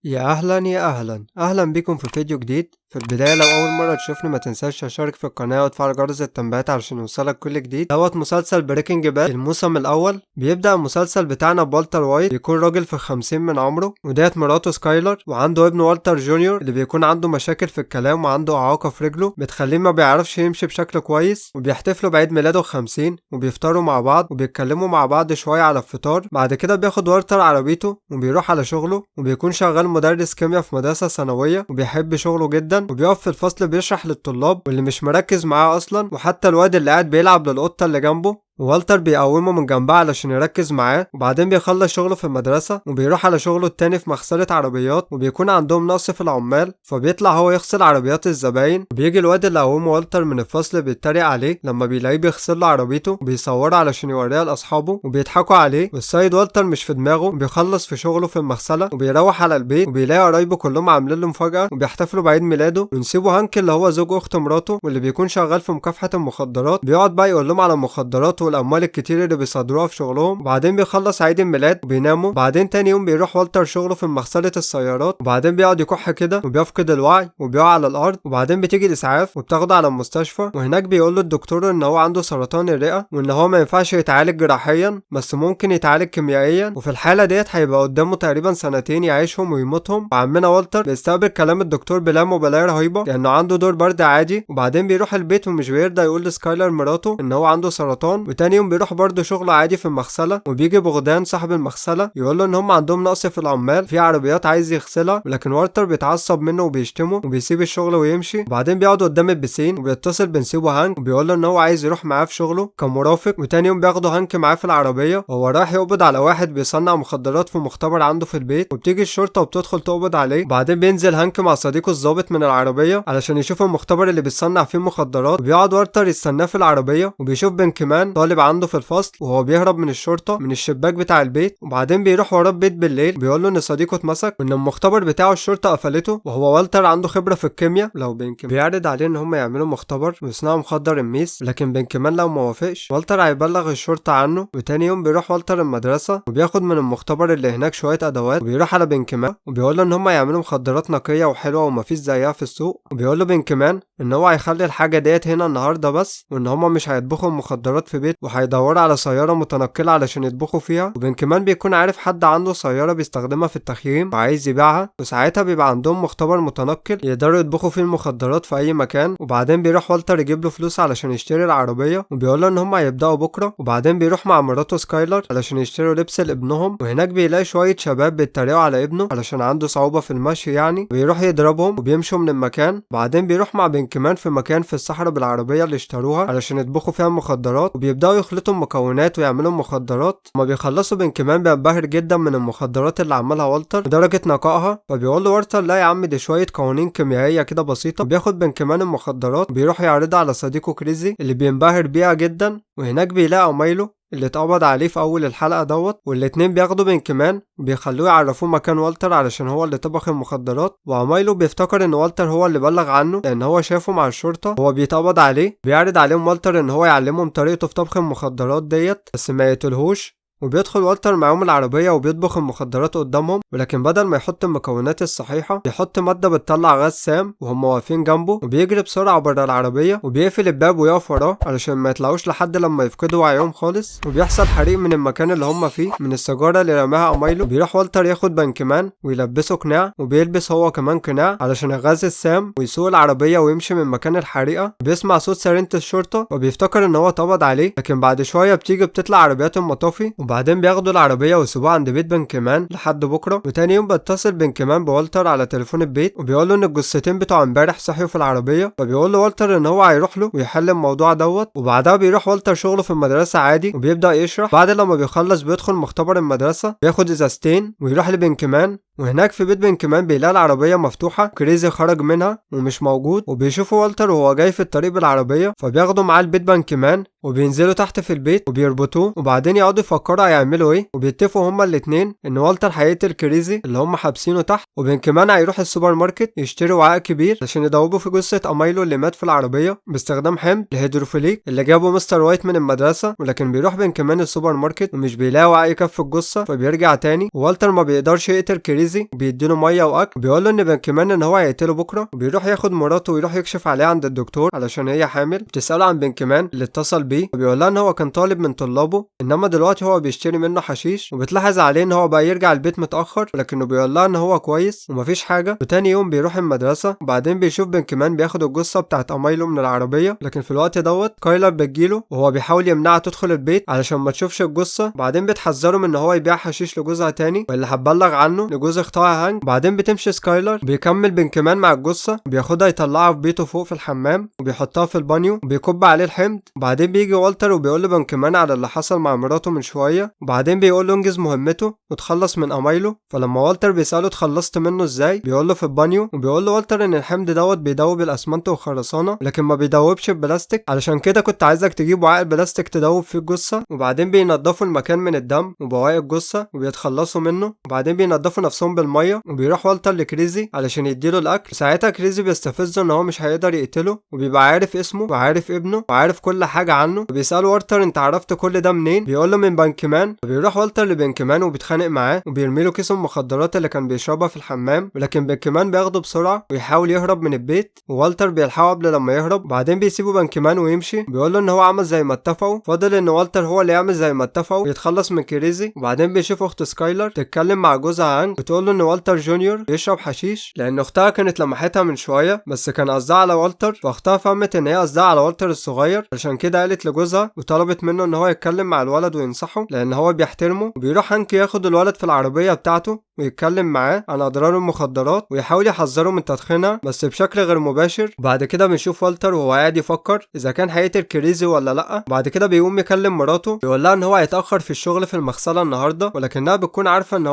يا أهلا يا أهلا أهلا بكم في فيديو جديد. في البداية لو أول مرة تشوفني ما تنساش تشترك في القناة وتفعل جرس التنبيهات علشان يوصلك كل جديد. مسلسل بريكنج باد الموسم الأول. بيبدأ المسلسل بتاعنا بوالتر وايت، بيكون راجل في 50 من عمره، وديت مراته سكايلر، وعنده ابن والتر جونيور اللي بيكون عنده مشاكل في الكلام وعنده إعاقة في رجله بتخليه ما بيعرفش يمشي بشكل كويس. وبيحتفلوا بعيد ميلاده 50 وبيفطروا مع بعض وبيتكلموا مع بعض شوية على الفطار. بعد كده بياخد والتر عربيته وبيروح على شغله، وبيكون شغال مدرس كيمياء في مدرسة ثانوية وبيحب شغله جدا، وبيقف في الفصل بيشرح للطلاب واللي مش مركز معاه اصلا، وحتى الواد اللي قاعد بيلعب للقطة اللي جنبه والتر بيقومه من جنبها علشان يركز معاه. وبعدين بيخلص شغله في المدرسة وبيروح على شغله التاني في مغسلة عربيات، وبيكون عندهم نقص في العمال فبيطلع هو يغسل عربيات الزباين. وبيجي الواد اللي قومه والتر من الفصل بيتريق عليه لما بيلاقيه بيغسل له عربيته، وبيصوره علشان يوريها لاصحابه وبيضحكوا عليه. والسيد والتر مش في دماغه، بيخلص في شغله في المغسلة وبيروح على البيت وبيلاقي قرايبه كلهم عاملين له مفاجأة وبيحتفلوا بعيد ميلاده. ونسيبه هانك اللي هو زوج اخت مراته واللي بيكون شغال في مكافحة المخدرات، بيقعد بقى يقول لهم على المخدرات والاموال الكتير اللي بيصادروها في شغلهم. وبعدين بيخلص عيد الميلاد وبيناموا. بعدين تاني يوم بيروح والتر شغله في مغسلة السيارات، وبعدين بيقعد يكح كده وبيفقد الوعي وبيقع على الارض. وبعدين بتيجي الاسعاف وبتاخده على المستشفى، وهناك بيقول له الدكتور ان هو عنده سرطان الرئة وان هو ما ينفعش يتعالج جراحيا بس ممكن يتعالج كيميائيا، وفي الحالة ديت هيبقى قدامه تقريبا سنتين يعيشهم ويموتهم. وعمنا والتر بيستقبل كلام الدكتور بلا مبالاة رهيبة لانه عنده دور برد عادي. وبعدين بيروح البيت ومش بيرضى يقول لسكايلر مراته ان هو عنده سرطان. وتاني يوم بيروح برضه شغله عادي في المغسله، وبيجي بغدان صاحب المغسله يقول له ان هم عندهم نقص في العمال في عربيات عايز يغسلها، ولكن والتر بيتعصب منه وبيشتمه وبيسيب الشغل ويمشي. وبعدين بيقعد قدام البسين وبيتصل بنسيبه هانك وبيقول له ان هو عايز يروح معاه في شغله كمرافق. وتاني يوم بياخده هانك معاه في العربيه وهو رايح يقبض على واحد بيصنع مخدرات في مختبر عنده في البيت، وبتيجي الشرطه وبتدخل تقبض عليه. وبعدين بينزل هانك مع صديقه الضابط من العربيه علشان يشوف المختبر اللي بيصنع فيه مخدرات، وبيقعد والتر يستناه في العربيه وبيشوف بن كمان طالب عنده في الفصل وهو بيهرب من الشرطه من الشباك بتاع البيت. وبعدين بيروح وراه البيت بالليل بيقول له ان صديقه اتمسك وان المختبر بتاعه الشرطه قفلته، وهو والتر عنده خبره في الكيمياء. لو بن كمان بيعرض عليه ان هم يعملوا مختبر ويصنعوا مخدر الميس، لكن بن كمان لو ما وافقش والتر هيبلغ الشرطه عنه. وتاني يوم بيروح والتر المدرسه وبياخد من المختبر اللي هناك شويه ادوات، وبيروح على بن كمان وبيقول له ان هم يعملوا مخدرات نقيه وحلوه ومفيش زيها في السوق. وبيقول له بن كمان ان هو هيخلي الحاجه ديت هنا النهارده بس، وان هم مش هيطبخوا المخدرات في بيت وهيدوروا على سياره متنقله علشان يطبخوا فيها. وبن كمان بيكون عارف حد عنده سياره بيستخدمها في التخييم وعايز يبيعها، وساعتها بيبقى عندهم مختبر متنقل يقدروا يطبخوا فيه المخدرات في اي مكان. وبعدين بيروح والتر يجيب له فلوس علشان يشتري العربيه وبيقول له ان هم هيبداوا بكره. وبعدين بيروح مع مراته سكايلر علشان يشتروا لبس لابنهم، وهناك بيلاقي شويه شباب بيتريقوا على ابنه علشان عنده صعوبه في المشي يعني، وبيروح يضربهم وبيمشوا من المكان. بعدين بيروح مع بن كمان في مكان في الصحراء بالعربيه اللي اشتروها علشان يطبخوا فيها المخدرات، وبيبداوا يخلطوا المكونات ويعملوا مخدرات. ما بيخلصوا بن كمان بينبهر جدا من المخدرات اللي عملها والتر بدرجه نقائها، فبيقول له والتر لا يا عم دي شويه قوانين كيميائيه كده بسيطه. بياخد بن كمان المخدرات وبيروح يعرضها على صديقه كريزي اللي بينبهر بيها جدا، وهناك بيلاقي مايلو اللي اتقبض عليه في اول الحلقه دوت. والاتنين بياخدوا بن كمان وبيخلوه يعرفوه مكان والتر علشان هو اللي طبخ المخدرات. وعمايلو بيفتكر ان والتر هو اللي بلغ عنه لان هو شافه مع الشرطه وهو بيتقبض عليه. بيعرض عليهم والتر ان هو يعلمهم طريقته في طبخ المخدرات ديت بس ما يقتلهوش. وبيدخل والتر معاهم العربية وبيطبخ المخدرات قدامهم، ولكن بدل ما يحط المكونات الصحيحة بيحط مادة بتطلع غاز سام وهم واقفين جنبه، وبيجري بسرعة بره العربية وبيقفل الباب ويقف وراه علشان ما يطلعوش لحد لما يفقدوا وعيهم خالص. وبيحصل حريق من المكان اللي هم فيه من السيجارة اللي رماها أمايلو. بيروح والتر ياخد بن كمان ويلبسه قناع وبيلبس هو كمان قناع علشان الغاز السام ويسوق العربية ويمشي من مكان الحريقة. بيسمع صوت سيرينة الشرطة وبيفتكر ان هو اتقبض عليه، لكن بعد شوية بتطلع عربيات المطافي، وبعدين بياخدوا العربية ويسيبوها عند بيت بن كمان لحد بكرة. وتاني يوم بيتصل بن كمان بوالتر على تليفون البيت وبيقول له ان الجثتين بتوع امبارح صحيوا في العربية، فبيقول له والتر ان هو هيروح له ويحل الموضوع دوت. وبعدها بيروح والتر شغله في المدرسة عادي وبيبدأ يشرح. بعد لما بيخلص بيدخل مختبر المدرسة بياخد ازازتين ويروح لبن كمان، وهناك في بيت بن كمان بيلاقي العربية مفتوحة كريزي خرج منها ومش موجود. وبيشوفوا والتر وهو جاي في الطريق بالعربية فبياخدوا معاه البيت بن كمان وبينزلوا تحت في البيت وبيربطوه، وبعدين يقعدوا يفكروا هيعملوا ايه. وبيتفقوا هما الاتنين ان والتر هيقتل كريزي اللي هما حابسينه تحت، وبن كمان هيروح السوبر ماركت يشتري وعاء كبير عشان يدوبوا في جثة امايلو اللي مات في العربية باستخدام حمض الهيدروفيليك اللي جابه مستر وايت من المدرسة. ولكن بيروح بن كمان السوبر ماركت ومش بيلاقي وعاء يكفي الجثة فبيرجع تاني، ووالتر ما بيقدرش يقتل كريزي كريزي وبيديله ميه واكل وبيقول له ان بنكمان ان هو هيقتله بكره، وبيروح ياخد مراته ويروح يكشف عليها عند الدكتور علشان هي حامل. بتساله عن بنكمان اللي اتصل بيه وبيقول لها ان هو كان طالب من طلابه، انما دلوقتي هو بيشتري منه حشيش، وبتلاحظ عليه ان هو بقى يرجع البيت متاخر، لكنه بيقول لها ان هو كويس ومفيش حاجه. وتاني يوم بيروح المدرسه، وبعدين بيشوف بنكمان بياخد الجثه بتاعت امايلو من العربيه، لكن في الوقت دوت سكايلر بتجيله وهو بيحاول يمنعها تدخل البيت علشان ما تشوفش الجثه. بعدين بتحذره من ان هو يبيع حشيش لجوزها تاني واللي هتبلغ عنه لجوز اختها هانك. بعدين بتمشي سكايلر بيكمل بنكمان مع الجثه وبياخدها يطلعها في بيته فوق في الحمام وبيحطها في البانيو وبيكب عليه الحمض. وبعدين بيجي والتر وبيقول له بنكمان على اللي حصل مع مراته من شويه، وبعدين بيقول له انجز مهمته وتخلص من امايلو. فلما والتر بيساله اتخلصت منه ازاي، بيقول له في البانيو، وبيقول له والتر ان الحمض دوت بيدوب الاسمنت والخرسانه لكن ما بيدوبش البلاستيك، علشان كده كنت عايزك تجيب وعاء بلاستيك تدوب فيه الجثه. وبعدين بينضفوا المكان من الدم وبواقي الجثه وبيتخلصوا منه، وبعدين بينضفوا نفسهم بالميه. وبيروح والتر لكريزي علشان يديله الاكل. ساعتها كريزي بيستفزه ان هو مش هيقدر يقتله، وبيبقى عارف اسمه وعارف ابنه وعارف كل حاجه عنه. وبيساله والتر انت عرفت كل ده منين؟ بيقول له من بنكمان. وبيروح والتر لبنكمان وبيتخانق معاه وبيرمي له كيس المخدرات اللي كان بيشربها في الحمام، ولكن بنكمان بياخده بسرعه ويحاول يهرب من البيت، ووالتر بيلحقه قبل لما يهرب. وبعدين بيسيبه بنكمان ويمشي، بيقول له ان هو عمل زي ما اتفقوا. فاضل ان والتر هو اللي يعمل زي ما اتفقوا ويتخلص من كريزي. وبعدين بيشوف اخت سكايلر تتكلم مع جوزها هانك، بتقول له ان والتر جونيور بيشرب حشيش لان اختها كانت لمحتها من شويه بس كان قصدها على والتر، فاختها فهمت ان هي قصدها على والتر الصغير، عشان كده قالت لجوزها وطلبت منه ان هو يتكلم مع الولد وينصحه لان هو بيحترمه. وبيروح هانك ياخد الولد في العربيه بتاعته ويتكلم معاه عن اضرار المخدرات ويحاول يحذره من تدخينها بس بشكل غير مباشر. بعد كده بنشوف والتر وهو قاعد يفكر اذا كان هيقتل كريزي ولا لا. بعد كده بيقوم يكلم مراته بيقول لها ان هو هيتاخر في الشغل في المغسله النهارده، ولكنها بتكون عارفه ان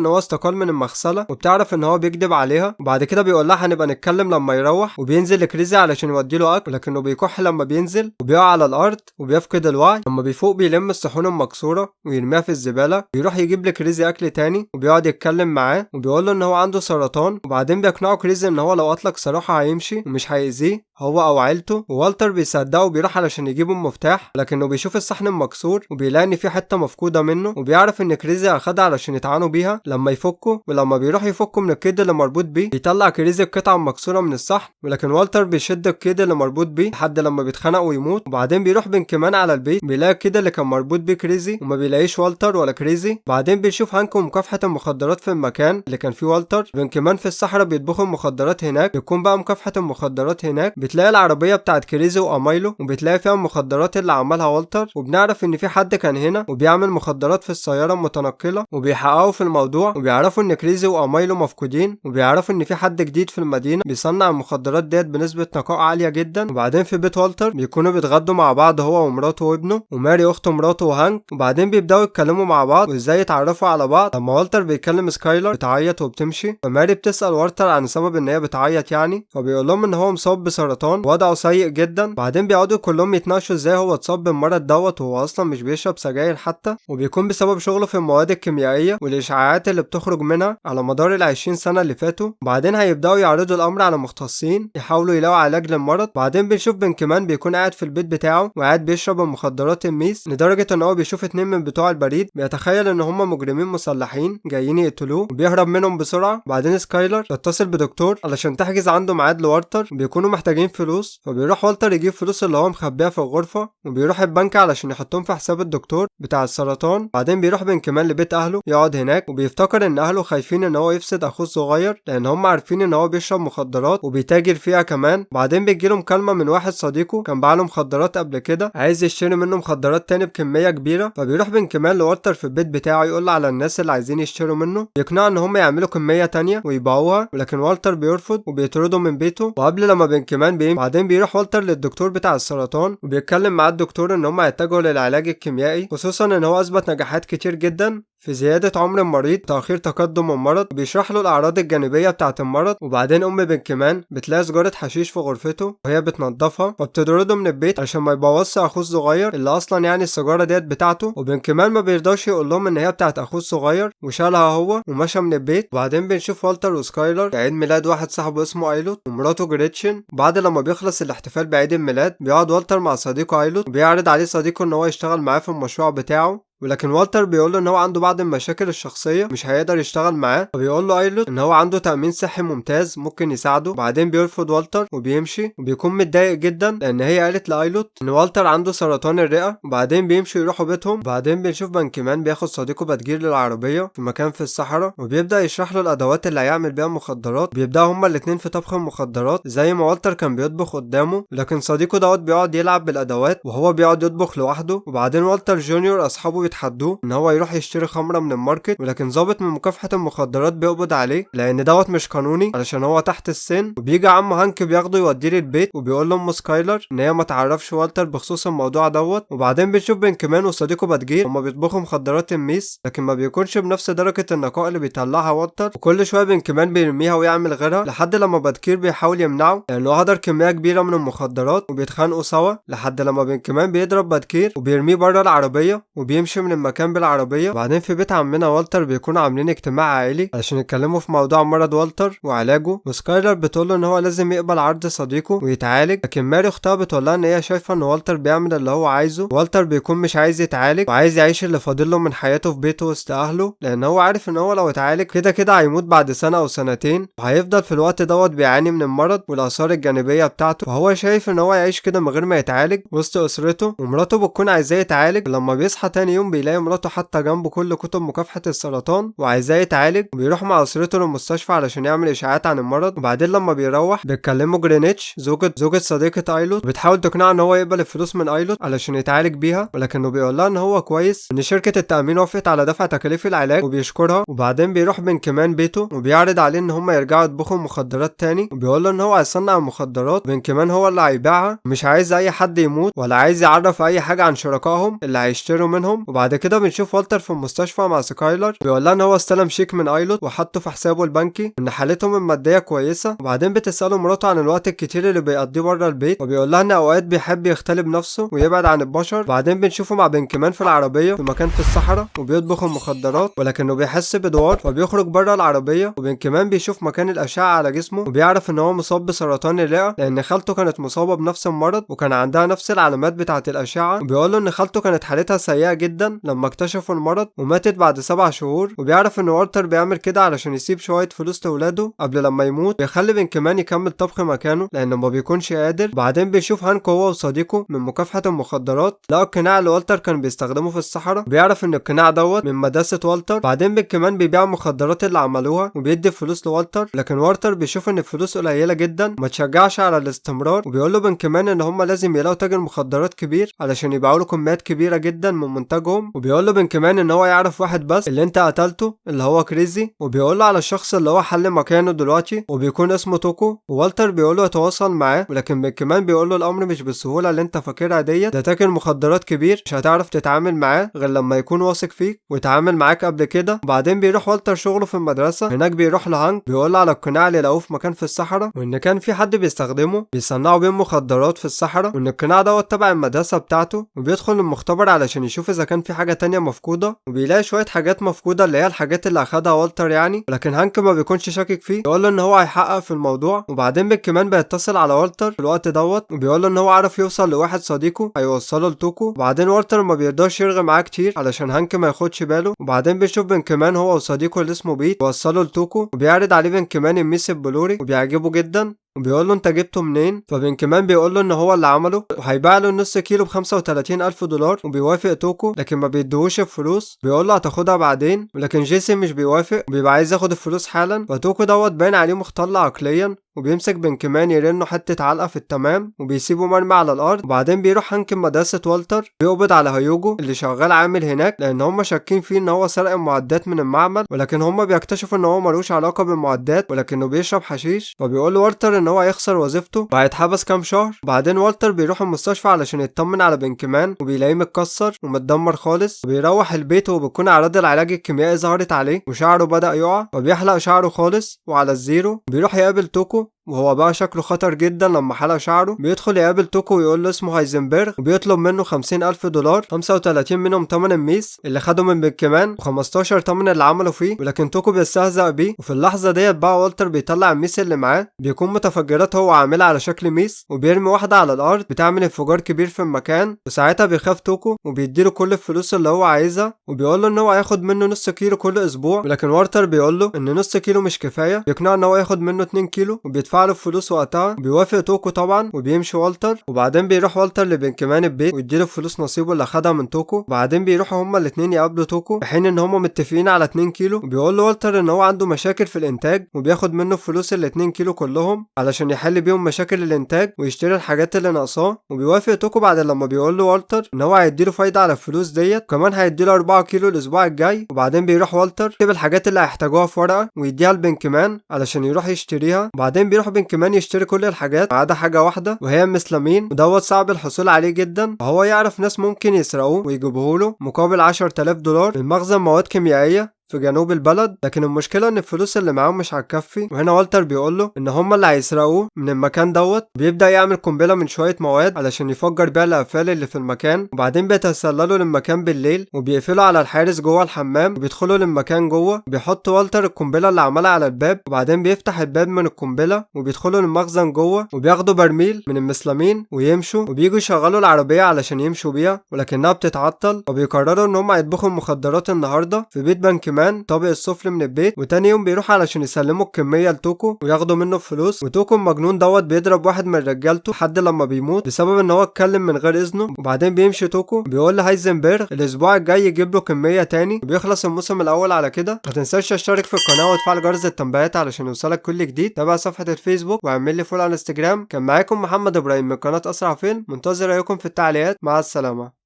هو استقال من المغسله وبتعرف ان هو بيكذب عليها. وبعد كده بيقول لها هنبقى نتكلم لما يروح، وبينزل لكريزي علشان يودي له اكل، لكنه بيكح لما بينزل وبيقع على الارض وبيفقد الوعي. لما بيفوق بيلم الصحون المكسوره ويرميها في الزباله، بيروح يجيب لكريزي اكل تاني وبيقعد يتكلم معاه وبيقول له ان هو عنده سرطان. وبعدين بيقنعه كريزي ان هو لو اطلق سراحه هيمشي ومش هيأذيه هو او عيلته. ووالتر بيصدقه وبيروح علشان يجيب المفتاح، لكنه بيشوف الصحن المكسور وبيلاقي ان في حته مفقوده منه، وبيعرف ان كريزي اخدها علشان يتعانوا بيها لما يفكوا. ولما بيروح يفكوا من القيد اللي مربوط بيه بيطلع كريزي القطعه المكسوره من الصحن، ولكن والتر بيشد القيد اللي مربوط بيه لحد لما بيتخانق ويموت. وبعدين بيروح بنكمان على البيت بيلاقي القيد اللي كان مربوط بيه كريزي وما بيلاقيش والتر ولا كريزي. بعدين بيشوف هانك ومكافحه المخدرات في المكان اللي كان فيه والتر. بنكمان في الصحراء بيطبخوا المخدرات هناك، بيكون بقى مكافحه المخدرات هناك. بتلاقي العربيه بتاعت كريزي وامايلو وبتلاقي فيها المخدرات اللي عملها والتر، وبنعرف ان في حد كان هنا وبيعمل مخدرات في السياره المتنقله، وبيحققوا في الموضوع وبيعرفوا ان كريزي وامايلو مفقودين، وبيعرفوا ان في حد جديد في المدينه بيصنع المخدرات ديت بنسبه نقاء عاليه جدا. وبعدين في بيت والتر بيكونوا بيتغدوا مع بعض هو ومراته وابنه وماري اخت مراته وهانك، وبعدين بيبداوا يتكلموا مع بعض وازاي يتعرفوا على بعض. لما والتر بيكلم سكايلر بتعيط وبتمشي، فماري بتسال والتر عن سبب ان هي بتعيط يعني، فبيقول لهم ان هو مصاب بسرطان ووضعه سيء جدا. بعدين بيقعدوا كلهم يتناقشوا ازاي هو اتصاب بالمرض دوت وهو اصلا مش بيشرب سجاير حتى، وبيكون بسبب شغله في المواد الكيميائيه والاشعاعات اللي بتخرج منها على مدار ال20 سنه اللي فاتوا. بعدين هيبداوا يعرضوا الامر على مختصين يحاولوا يلاقوا علاج للمرض. بعدين بنشوف بنكمان بيكون قاعد في البيت بتاعه وقاعد بيشرب المخدرات الميس، لدرجه ان هو بيشوف 2 من بتوع البريد بيتخيل ان هم مجرمين مسلحين جايين يقتلوه وبيهرب منهم بسرعه. بعدين سكايلر تتصل بدكتور علشان تحجز عنده ميعاد لوالتر، بيكونوا محتاجين فلوس، فبيروح والتر يجيب فلوس اللي هو مخبيها في الغرفه وبيروح البنك علشان يحطهم في حساب الدكتور بتاع السرطان. بعدين بيروح بنكمان لبيت اهله يقعد هناك، وبيفتكر ان اهله خايفين ان هو يفسد اخوه الصغير لان هم عارفين ان هو بيشرب مخدرات وبيتاجر فيها كمان. بعدين بيجيله مكالمه من واحد صديقه كان باع له مخدرات قبل كده عايز يشتري منه مخدرات تاني بكميه كبيره، فبيروح بنكمان لوالتر في البيت بتاعه يقول على الناس اللي عايزين يشتروا منه، يقنع ان هم يعملوا كميه تانية ويبيعوها، ولكن والتر بيرفض وبيطرده من بيته. وقبل لما بنكمان بعدين بيروح والتر للدكتور بتاع السرطان وبيتكلم مع الدكتور ان هم يتجهوا للعلاج الكيميائي، خصوصا ان هو اثبت نجاحات كتير جدا في زيادة عمر المريض وتأخير تقدم المرض، وبيشرح له الأعراض الجانبية بتاعة المرض. وبعدين بنكمان بتلاقي سجارة حشيش في غرفته وهي بتنضفها، فبتطرده من البيت عشان ما يبوظش أخوه الصغير اللي أصلا يعني السجارة ديت بتاعته. وبنكمان ما بيرضاش يقول لهم إن هي بتاعة أخوه الصغير وشالها هو ومشى من البيت. وبعدين بنشوف والتر وسكايلر في عيد ميلاد واحد صاحبه اسمه ايلوت ومراته جريتشن. بعد لما بيخلص الاحتفال بعيد الميلاد بيقعد والتر مع صديقه ايلوت وبيعرض عليه صديقه إن هو يشتغل معاه في المشروع بتاعه، ولكن والتر بيقول له ان هو عنده بعض المشاكل الشخصيه مش هيقدر يشتغل معاه، فبيقول له ايلوت ان هو عنده تامين صحي ممتاز ممكن يساعده. بعدين بيرفض والتر وبيمشي، وبيكون متضايق جدا لان هي قالت لايلوت ان والتر عنده سرطان الرئه. وبعدين بيمشوا يروحوا بيتهم. وبعدين بنشوف بنكمان بياخد صديقه بادجير للعربيه في مكان في الصحراء، وبيبدا يشرح له الادوات اللي هيعمل بيها المخدرات. بيبداوا هما الاتنين في طبخ المخدرات زي ما والتر كان بيطبخ قدامه، لكن صديقه بيقعد يلعب بالادوات وهو بيقعد يطبخ لوحده. وبعدين والتر جونيور اصحابه بيتحدوه ان هو يروح يشتري خمره من الماركت، ولكن ضابط من مكافحه المخدرات بيقبض عليه لان مش قانوني علشان هو تحت السن. وبيجي عم هانك بياخده يوديه للبيت، وبيقول له ام سكايلر ان هي ما تعرفش والتر بخصوص الموضوع وبعدين بنشوف كمان وصديقه بادجير هما بيطبخوا مخدرات الميس، لكن ما بيكونش بنفس درجه النقاء اللي بيطلعها والتر. وكل شويه كمان بيرميها ويعمل غيرها لحد لما بادجير بيحاول يمنعه لانه هدر كميه كبيره من المخدرات، وبيتخانقوا سوا لحد لما كمان بيضرب بادجير وبيرميه بره العربيه وبيمشي من المكان بالعربيه. بعدين في بيت عمنا والتر بيكونوا عاملين اجتماع عائلي علشان يتكلموا في موضوع مرض والتر وعلاجه، وسكايلر بتقول له ان هو لازم يقبل عرض صديقه ويتعالج، لكن ماري اختها بتقولها ان هي شايفه ان والتر بيعمل اللي هو عايزه. والتر بيكون مش عايز يتعالج وعايز يعيش اللي فاضله من حياته في بيته وسط اهله، لان هو عارف ان هو لو اتعالج كده هيموت بعد سنه او سنتين، وهيفضل في الوقت بيعاني من المرض والاثار الجانبيه بتاعته. فهو شايف ان هو يعيش كده من غير ما يتعالج وسط اسرته. ومراته بتكون عايزاه يتعالج، ولما بيصحى تاني يوم بيلاقي مراته حاطه جنبه كل كتب مكافحه السرطان وعايزاه يتعالج، وبيروح مع اسرته للمستشفى علشان يعمل اشاعات عن المرض. وبعدين لما بيروح بيتكلموا جرينيتش زوجة صديقه ايلوت، بتحاول تقنعه ان هو يقبل الفلوس من ايلوت علشان يتعالج بيها، ولكنه بيقول لها ان هو كويس، ان شركه التامين وافقت على دفع تكاليف العلاج وبيشكرها. وبعدين بيروح كمان بيته وبيعرض عليه ان هم يرجعوا يطبخوا مخدرات تاني، وبيقول له ان هو هيصنع المخدرات كمان هو اللي هيبيعها، مش عايز اي حد يموت ولا عايز يعرف اي حاجه عن شركائهم اللي هيشتروا منهم. وبعد كده بنشوف والتر في المستشفى مع سكايلر، بيقول لها ان هو استلم شيك من ايلوت وحطه في حسابه البنكي، ان حالتهم الماديه كويسه. وبعدين بتساله مراته عن الوقت الكتير اللي بيقضيه بره البيت، وبيقول لها ان اوقات بيحب يختلي بنفسه ويبعد عن البشر. بعدين بنشوفه مع كمان في العربيه في مكان في الصحراء وبيطبخ المخدرات، ولكنه بيحس بدوار فبيخرج بره العربيه. كمان بيشوف مكان الاشعه على جسمه وبيعرف ان هو مصاب بسرطان الرئه لان خالته كانت مصابه بنفس المرض وكان عندها نفس العلامات بتاعه الاشعه. وبيقول له ان خالته كانت حالتها سيئه جدا لما اكتشفوا المرض وماتت بعد 7 شهور. وبيعرف ان والتر بيعمل كده علشان يسيب شويه فلوس لاولاده قبل لما يموت، بيخلي كمان يكمل طبخ مكانه لانه ما بيكونش قادر. بعدين بيشوف هانك هو وصديقه من مكافحه المخدرات لقوا القناع اللي والتر كان بيستخدمه في الصحراء، بيعرف ان القناع من مدرسه والتر. بعدين كمان بيبيع المخدرات اللي عملوها وبيدي فلوس لوالتر، لكن والتر بيشوف ان الفلوس قليله جدا وما تشجعش على الاستمرار. وبيقول له كمان ان هم لازم يلاقوا تاجر مخدرات كبير علشان يبيعوا له كميات كبيره جدا من منتجهم. وبيقول له كمان ان هو يعرف واحد بس اللي انت قتلته اللي هو كريزي، وبيقول له على الشخص اللي هو حل مكانه دلوقتي وبيكون اسمه توكو. ووالتر بيقول له يتواصل معاه، ولكن كمان بيقول له الامر مش بالسهوله اللي انت فاكرها ديت، ده تاجر مخدرات كبير مش هتعرف تتعامل معاه غير لما يكون واثق فيك ويتعامل معاك قبل كده. وبعدين بيروح والتر شغله في المدرسه، هناك بيروح لهانك بيقول له على القناع اللي لقوه في مكان في الصحراء، وان كان في حد بيستخدمه بيصنعوا بيه مخدرات في الصحراء، وان القناع تبع المدرسه بتاعته. وبيدخل المختبر علشان يشوف اذا كان في حاجه تانية مفقوده، وبيلاقي شويه حاجات مفقوده اللي هي الحاجات اللي اخدها والتر يعني، ولكن هانك ما بيكونش شاكك فيه، يقول له ان هو هيحقق في الموضوع. وبعدين كمان بيتصل على والتر في الوقت وبيقول له ان هو عرف يوصل لواحد صديقه هيوصله لتوكو. وبعدين والتر ما بيرضاش يرغي معاه كتير علشان هانك ما ياخدش باله. وبعدين بيشوف كمان هو وصديقه اللي اسمه بيت وصله لتوكو، وبيعرض عليه كمان الميس البلوري وبيعجبه جدا، وبيقول له انت جبته منين؟ كمان بيقول له ان هو اللي عمله وهيبيع له النص كيلو $35,000، وبيوافق توكو لكن ما بيدوهوش الفلوس، بيقول له هتاخدها بعدين. ولكن جيسي مش بيوافق وبيبقى عايز ياخد الفلوس حالا. فتوكو باين عليه مختل عقليا وبيمسك كمان يرنه حته علقه في التمام وبيسيبه مرمي على الارض. وبعدين بيروح هانك مدرسه والتر بيقبض على هيوجو اللي شغال عامل هناك لان هم شاكين فيه ان هو سرق المعدات من المعمل، ولكن هم بيكتشفوا ان هو ملوش علاقه بالمعدات ولكنه بيشرب حشيش. فبيقول له والتر ان هو هيخسر وظيفته وهيتحبس كام شهر. بعدين والتر بيروح المستشفى علشان يطمن على كمان وبيلاقيه متكسر ومتدمر خالص. وبيروح البيت وبيكون اعراض العلاج الكيميائي ظهرت عليه وشعره بدأ يقع وبيحلق شعره خالص وعلى الزيرو. بيروح يقابل توكو وهو بقى شكله خطر جدا لما حلق شعره. بيدخل يقابل توكو ويقول له اسمه هايزنبرغ، وبيطلب منه 50,000 دولار، 35 منهم تمن الميس اللي خده من بنكمان، و15 تمن اللي عمله فيه. ولكن توكو بيستهزأ بيه. وفي اللحظة ديت بقى والتر بيطلع الميس اللي معاه، بيكون متفجرات هو عاملها على شكل ميس، وبيرمي واحدة على الأرض بتعمل انفجار كبير في المكان. وساعتها بيخاف توكو وبيديله كل الفلوس اللي هو عايزها، وبيقول له ان هو هياخد منه نص كيلو كل اسبوع. ولكن والتر بيقول له ان نص كيلو مش كفايه، بيقنعه ان هو ياخد منه 2 كيلو وبيدفع له الفلوس وقتها. بيوافق توكو طبعا وبيمشي والتر. وبعدين بيروح والتر لبنكمان البيت ويديله فلوس نصيبه اللي خدها من توكو. وبعدين بيروحوا هما الاتنين يقابلوا توكو في حين ان هما متفقين على 2 كيلو. وبيقول له والتر ان هو عنده مشاكل في الانتاج، وبياخد منه فلوس ال 2 كيلو كلهم علشان يحل بيهم مشاكل الانتاج ويشتري الحاجات اللي ناقصاه. وبيوافق توكو بعد لما بيقول له والتر ان هو هيديله فايده على الفلوس ديت، وكمان هيديله 4 كيلو الاسبوع الجاي. وبعدين بيروح والتر يكتب الحاجات اللي هيحتاجوها في ورقه ويديها لبنكمان علشان يروح يشتريها. وبعدين بيروح بنكمان يشتري كل الحاجات ما عدا حاجه واحده وهي المسلمين، ودوت صعب الحصول عليه جدا. وهو يعرف ناس ممكن يسرقوه ويجيبوه له مقابل 10,000 دولار من مخزن مواد كيميائيه في جنوب البلد. لكن المشكله ان الفلوس اللي معاهم مش هتكفي. وهنا والتر بيقول له ان هما اللي هيسرقوه من المكان دوت. بيبدا يعمل قنبله من شويه مواد علشان يفجر بيها القفال اللي في المكان. وبعدين بيتسللوا للمكان بالليل وبيقفلوا على الحارس جوه الحمام وبيدخلوا للمكان جوه. بيحط والتر القنبله اللي عملها على الباب، وبعدين بيفتح الباب من القنبله وبيدخلوا للمخزن جوه وبياخدوا برميل من المسلمين ويمشوا. وبييجوا يشغلوا العربيه علشان يمشوا بيها ولكنها بتتعطل. وبيقرروا ان هم هيطبخوا المخدرات النهارده في بيت بنكمان طابق السفل من البيت. وتاني يوم بيروحوا علشان يسلموا الكميه لتوكو وياخدوا منه فلوس. وتوكو المجنون دوت بيضرب واحد من رجالته لحد لما بيموت بسبب ان هو اتكلم من غير اذنه. وبعدين بيمشي توكو بيقول لهايزنبرغ الاسبوع الجاي يجيب له كميه تاني. وبيخلص الموسم الاول على كده. ما تنساش تشترك في القناه وتفعل جرس التنبيهات علشان يوصلك كل جديد. تابع صفحه الفيسبوك واعمل لي فولو على الانستجرام. كان معاكم محمد ابراهيم من قناه اسرع فيلم، منتظر رايكم في التعليقات. مع السلامه.